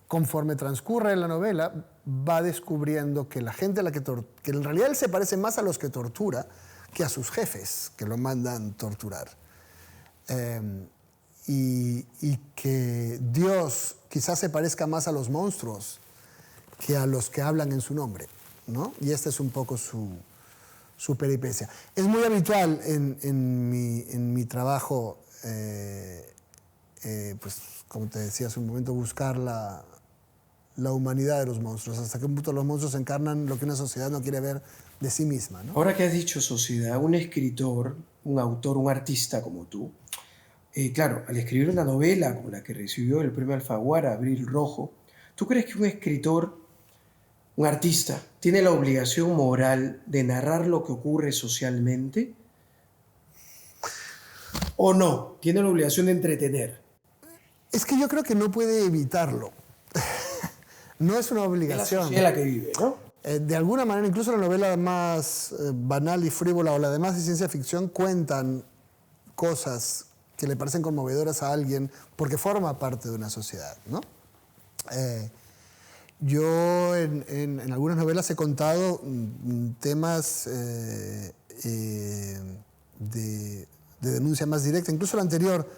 Conforme transcurre la novela, va descubriendo que la gente a la que en realidad él se parece más a los que tortura que a sus jefes, que lo mandan torturar. Y que Dios quizás se parezca más a los monstruos que a los que hablan en su nombre, ¿no? Y este es un poco su peripecia. Es muy habitual en mi trabajo, pues, como te decía hace un momento, buscar la humanidad de los monstruos. Hasta qué punto los monstruos encarnan lo que una sociedad no quiere ver de sí misma, ¿no? Ahora que has dicho sociedad, un escritor, un autor, un artista como tú, claro, al escribir una novela como la que recibió el premio Alfaguara, Abril Rojo, ¿tú crees que un escritor, un artista, tiene la obligación moral de narrar lo que ocurre socialmente? ¿O no? ¿Tiene la obligación de entretener? Es que yo creo que no puede evitarlo. No es una obligación. Es la sociedad en la que vive, ¿no? De alguna manera, incluso la novela más banal y frívola o la demás de ciencia ficción cuentan cosas que le parecen conmovedoras a alguien porque forma parte de una sociedad, ¿no? Yo en algunas novelas he contado temas de denuncia más directa. Incluso la anterior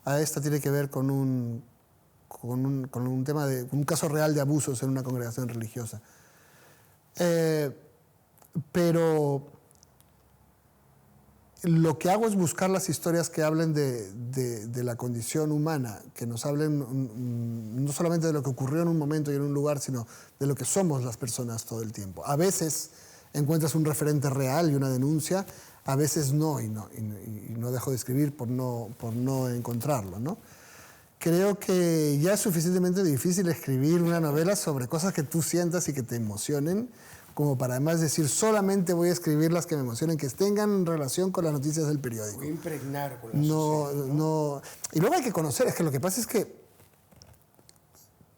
a esta tiene que ver con un tema de un caso real de abusos en una congregación religiosa. Pero lo que hago es buscar las historias que hablen de la condición humana, que nos hablen no solamente de lo que ocurrió en un momento y en un lugar, sino de lo que somos las personas todo el tiempo. A veces encuentras un referente real y una denuncia, a veces no, y no dejo de escribir por no encontrarlo, ¿no? Creo que ya es suficientemente difícil escribir una novela sobre cosas que tú sientas y que te emocionen, como para además decir, solamente voy a escribir las que me emocionen, que tengan relación con las noticias del periódico. Voy a impregnar con la sociedad, no. Y luego hay que conocer, es que lo que pasa es que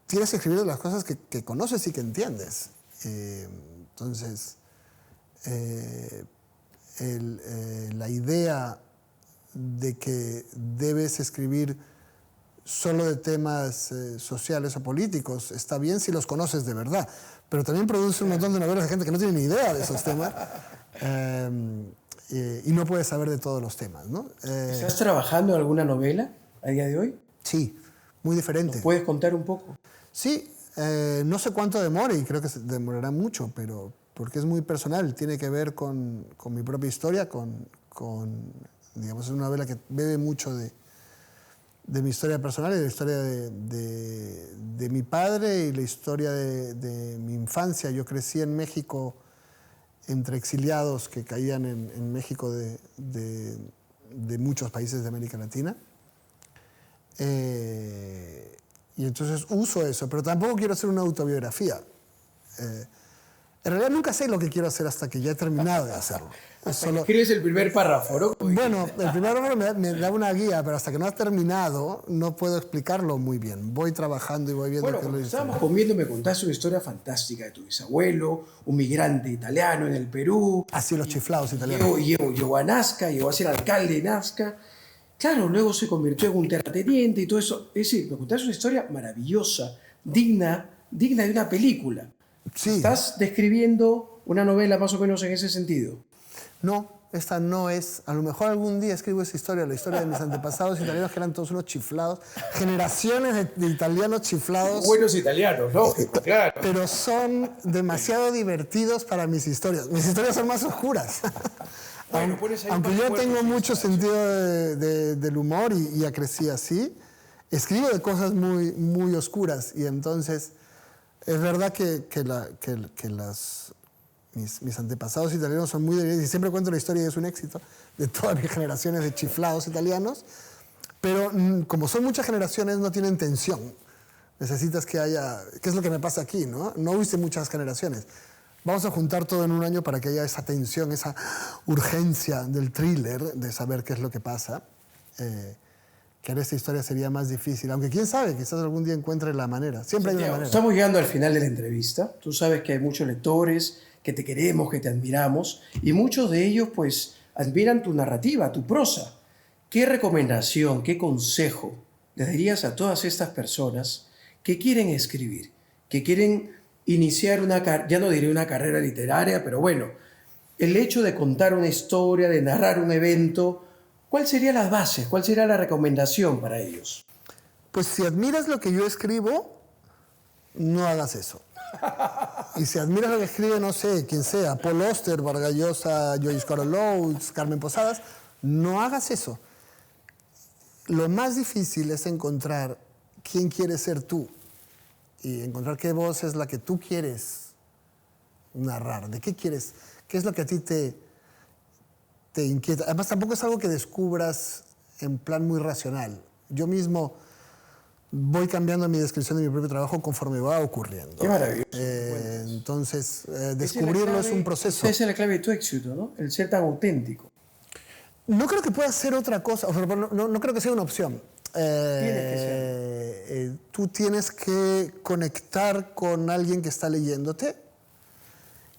tienes que escribir de las cosas que conoces y que entiendes. Entonces, la idea de que debes escribir solo de temas sociales o políticos está bien si los conoces de verdad, pero también produce un montón de novelas de gente que no tiene ni idea de esos temas y no puede saber de todos los temas, ¿no? ¿Estás trabajando en alguna novela a día de hoy? Sí, muy diferente. ¿Nos puedes contar un poco? Sí, no sé cuánto demore y creo que demorará mucho, pero porque es muy personal, tiene que ver con mi propia historia, digamos, es una novela que bebe mucho de mi historia personal y de la historia de mi padre y la historia de mi infancia. Yo crecí en México entre exiliados que caían en México de muchos países de América Latina. Y entonces uso eso, pero tampoco quiero hacer una autobiografía. En realidad nunca sé lo que quiero hacer hasta que ya he terminado de hacerlo. Escribes el primer párrafo, ¿no? Bueno, el primer párrafo me da una guía, pero hasta que no has terminado no puedo explicarlo muy bien. Voy trabajando y voy viendo Bueno, qué cuando lo estábamos comiendo me contaste una historia fantástica de tu bisabuelo, un migrante italiano en el Perú. Así los chiflados italianos. Llegó a Nazca, llegó a ser alcalde de Nazca. Claro, luego se convirtió en un terrateniente y todo eso. Es decir, me contaste una historia maravillosa, digna de una película. Sí. ¿Estás describiendo una novela más o menos en ese sentido? No, esta no es. A lo mejor algún día escribo esa historia, la historia de mis antepasados italianos que eran todos unos chiflados. Generaciones de italianos chiflados. Buenos italianos, lógico, claro. Pero son demasiado divertidos para mis historias. Mis historias son más oscuras. Bueno, aunque yo tengo mucho sentido del humor y ya crecí así, escribo de cosas muy, muy oscuras. Y entonces es verdad que mis antepasados italianos son muy divertidos. Y siempre cuento la historia y es un éxito de todas mis generaciones de chiflados italianos. Pero como son muchas generaciones, no tienen tensión. Necesitas que haya... ¿Qué es lo que me pasa aquí, no? No hice muchas generaciones. Vamos a juntar todo en un año para que haya esa tensión, esa urgencia del thriller, de saber qué es lo que pasa. Que en esta historia sería más difícil. Aunque quién sabe, quizás algún día encuentre la manera. Siempre hay una manera. Estamos llegando al final de la entrevista. Tú sabes que hay muchos lectores que te queremos, que te admiramos, y muchos de ellos pues admiran tu narrativa, tu prosa. ¿Qué recomendación, qué consejo les darías a todas estas personas que quieren escribir, que quieren iniciar ya no diré una carrera literaria, pero bueno, el hecho de contar una historia, de narrar un evento, ¿cuáles serían las bases? ¿Cuál sería la recomendación para ellos? Pues si admiras lo que yo escribo, no hagas eso. Y si admiras lo que escribe, no sé, quien sea, Paul Auster, Vargas Llosa, Joyce Carol Oates, Carmen Posadas, no hagas eso. Lo más difícil es encontrar quién quieres ser tú y encontrar qué voz es la que tú quieres narrar, de qué quieres, qué es lo que a ti te inquieta. Además, tampoco es algo que descubras en plan muy racional. Yo mismo voy cambiando mi descripción de mi propio trabajo conforme va ocurriendo. Qué maravilloso. Entonces, descubrirlo es un proceso. Esa es la clave de tu éxito, ¿no? El ser tan auténtico. No creo que pueda ser otra cosa, o sea, no creo que sea una opción. Tiene que ser. Tú tienes que conectar con alguien que está leyéndote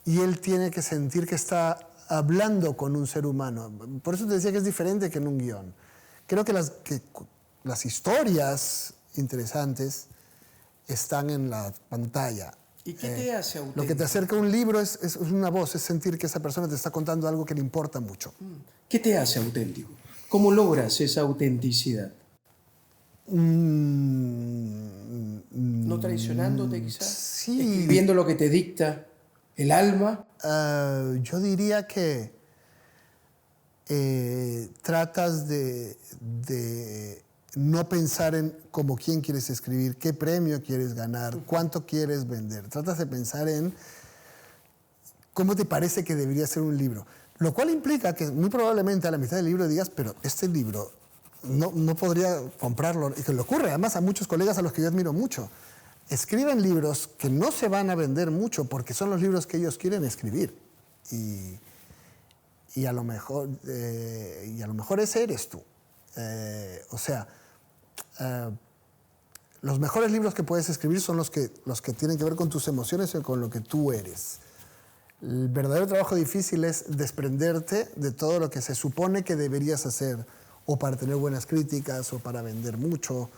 y él tiene que sentir que está hablando con un ser humano. Por eso te decía que es diferente que en un guión. creo que las historias interesantes están en la pantalla. ¿Y qué te hace auténtico? Lo que te acerca a un libro es una voz, es sentir que esa persona te está contando algo que le importa mucho. ¿Qué te hace auténtico? ¿Cómo logras esa autenticidad? ¿No traicionándote quizás? Sí. ¿Escribiendo lo que te dicta el alma? Yo diría que tratas de no pensar en cómo quién quieres escribir, qué premio quieres ganar, cuánto quieres vender. Tratas de pensar en cómo te parece que debería ser un libro. Lo cual implica que muy probablemente a la mitad del libro digas, pero este libro no podría comprarlo. Y que le ocurre además a muchos colegas a los que yo admiro mucho. Escriben libros que no se van a vender mucho porque son los libros que ellos quieren escribir. Y a lo mejor ese eres tú. Los mejores libros que puedes escribir son los que tienen que ver con tus emociones y con lo que tú eres. El verdadero trabajo difícil es desprenderte de todo lo que se supone que deberías hacer, o para tener buenas críticas, o para vender mucho.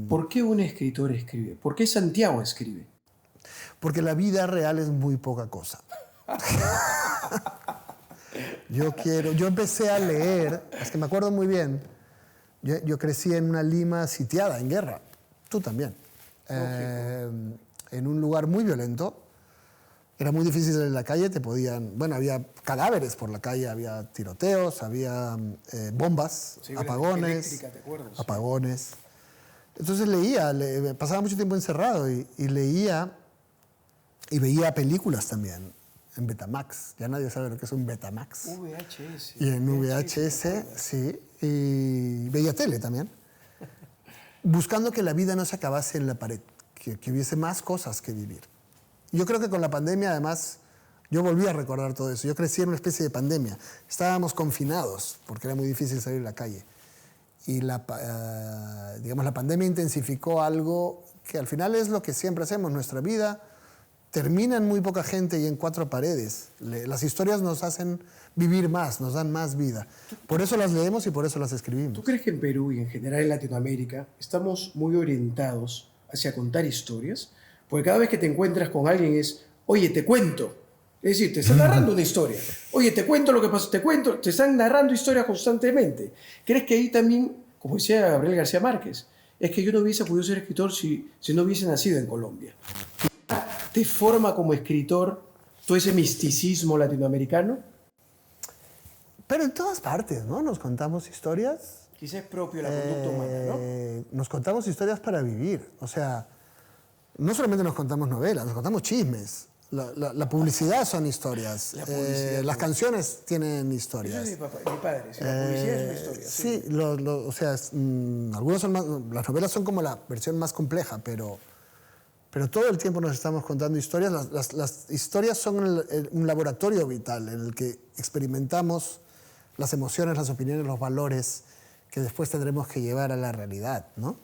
¿Por qué un escritor escribe? ¿Por qué Santiago escribe? Porque la vida real es muy poca cosa. Yo empecé a leer, es que me acuerdo muy bien, yo crecí en una Lima sitiada, en guerra, tú también, en un lugar muy violento. Era muy difícil salir en la calle, había cadáveres por la calle, había tiroteos, había bombas, Sí, apagones, eléctrica, ¿te acuerdas? apagones. Entonces leía, pasaba mucho tiempo encerrado y leía y veía películas también en Betamax. Ya nadie sabe lo que es un Betamax. VHS. Y en VHS, sí, y veía tele también. Buscando que la vida no se acabase en la pared, que hubiese más cosas que vivir. Yo creo que con la pandemia, además, yo volví a recordar todo eso. Yo crecí en una especie de pandemia. Estábamos confinados porque era muy difícil salir a la calle. Y la pandemia intensificó algo que al final es lo que siempre hacemos. Nuestra vida termina en muy poca gente y en 4 paredes. Las historias nos hacen vivir más, nos dan más vida. Por eso las leemos y por eso las escribimos. ¿Tú crees que en Perú y en general en Latinoamérica estamos muy orientados hacia contar historias? Porque cada vez que te encuentras con alguien es, oye, te cuento. Es decir, te están narrando una historia. Oye, te cuento lo que pasó, te están narrando historias constantemente. ¿Crees que ahí también, como decía Gabriel García Márquez, es que yo no hubiese podido ser escritor si no hubiese nacido en Colombia? ¿Te forma como escritor todo ese misticismo latinoamericano? Pero en todas partes, ¿no? Nos contamos historias. Quizás es propio de la conducta humana, ¿no? Nos contamos historias para vivir. O sea, no solamente nos contamos novelas, nos contamos chismes. La publicidad son historias. Las canciones tienen historias. Eso es mi padre. Si la publicidad es una historia. Sí, algunos son más, las novelas son como la versión más compleja, pero todo el tiempo nos estamos contando historias. Las historias son un laboratorio vital en el que experimentamos las emociones, las opiniones, los valores que después tendremos que llevar a la realidad, ¿no?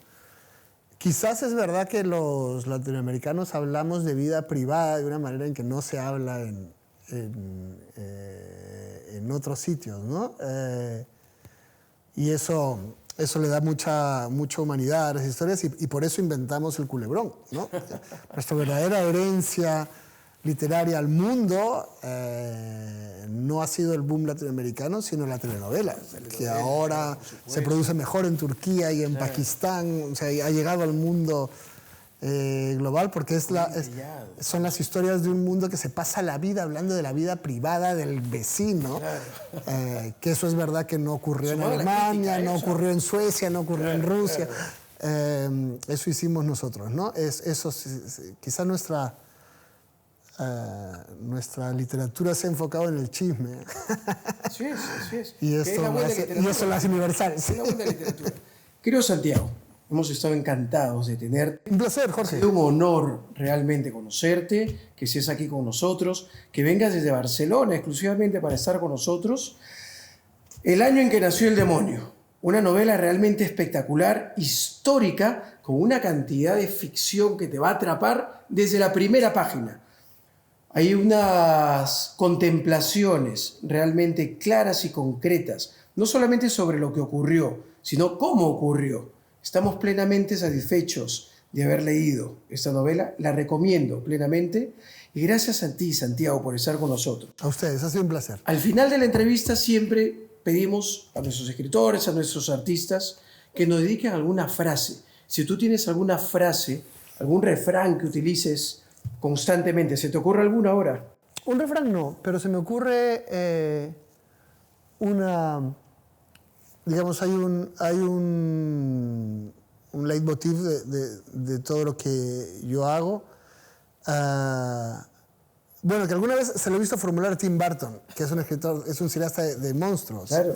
Quizás es verdad que los latinoamericanos hablamos de vida privada de una manera en que no se habla en otros sitios, ¿no? Y eso le da mucha humanidad a las historias y por eso inventamos el culebrón, ¿no? Nuestra verdadera herencia literaria al mundo no ha sido el boom latinoamericano, sino la telenovela, que ahora se produce mejor en Turquía y en Pakistán, o sea, ha llegado al mundo global porque son las historias de un mundo que se pasa la vida hablando de la vida privada del vecino, que eso es verdad que no ocurrió en Alemania, no ocurrió en Suecia, no ocurrió en Rusia, eso hicimos nosotros, ¿no? Quizá nuestra literatura se ha enfocado en el chisme. Así es. Y eso lo hace universal. Es una buena literatura. Querido Santiago, hemos estado encantados de tenerte. Un placer, Jorge. Ha sido un honor realmente conocerte, que estés aquí con nosotros, que vengas desde Barcelona exclusivamente para estar con nosotros. El año en que nació el demonio. Una novela realmente espectacular, histórica, con una cantidad de ficción que te va a atrapar desde la primera página. Hay unas contemplaciones realmente claras y concretas no solamente sobre lo que ocurrió, sino cómo ocurrió. Estamos plenamente satisfechos de haber leído esta novela, la recomiendo plenamente y gracias a ti, Santiago, por estar con nosotros. A ustedes, ha sido un placer. Al final de la entrevista siempre pedimos a nuestros escritores, a nuestros artistas, que nos dediquen alguna frase. Si tú tienes alguna frase, algún refrán que utilices constantemente, ¿se te ocurre alguna ahora? Un refrán no, pero se me ocurre digamos, hay un leitmotiv de todo lo que yo hago. Bueno, que alguna vez se lo he visto formular a Tim Burton, que es un escritor, es un cineasta de monstruos. Claro.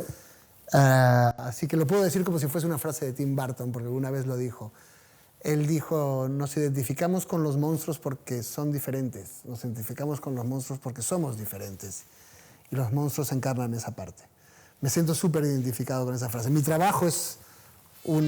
Así que lo puedo decir como si fuese una frase de Tim Burton, porque alguna vez lo dijo. Él dijo, nos identificamos con los monstruos porque son diferentes, nos identificamos con los monstruos porque somos diferentes, y los monstruos encarnan esa parte. Me siento súper identificado con esa frase. Mi trabajo es una